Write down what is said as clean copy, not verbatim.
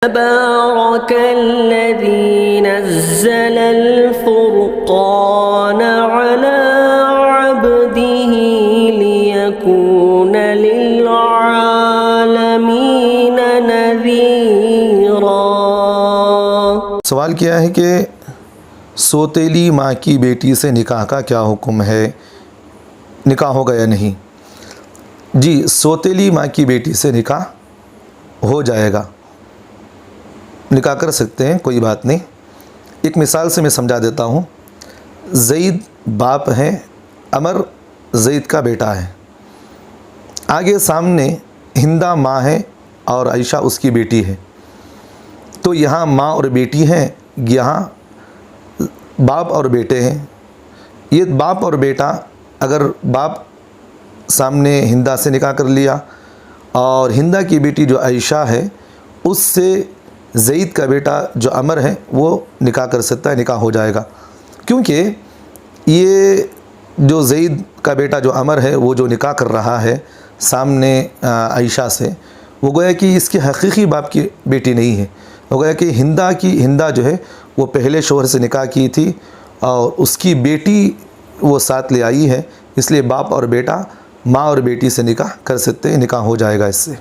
तबारकल्लज़ी नज़्ज़लल फ़ुरक़ान अला अब्दिही लियकून लिलआलमीन नज़ीरा। सवाल किया है कि सौतेली माँ की बेटी से निकाह का क्या हुक्म है, निकाह होगा या नहीं। जी, सौतेली माँ की बेटी से निकाह हो जाएगा, निकाह कर सकते हैं, कोई बात नहीं। एक मिसाल से मैं समझा देता हूँ। ज़ैद बाप है, अमर ज़ैद का बेटा है। आगे सामने हिंदा माँ है और आयशा उसकी बेटी है। तो यहाँ माँ और बेटी हैं, यहाँ बाप और बेटे हैं। ये बाप और बेटा, अगर बाप सामने हिंदा से निकाह कर लिया और हिंदा की बेटी जो आयशा है उससे ज़ैद का बेटा जो अमर है वो निकाह कर सकता है, निकाह हो जाएगा। क्योंकि ये जो ज़ैद का बेटा जो अमर है वो जो निकाह कर रहा है सामने आयशा से, वो गोया कि इसकी हकीकी बाप की बेटी नहीं है। वो गोया कि हिंदा जो है वो पहले शोहर से निकाह की थी और उसकी बेटी वो साथ ले आई है, इसलिए बाप और बेटा माँ और बेटी से निकाह कर सकते हैं, निकाह हो जाएगा इससे।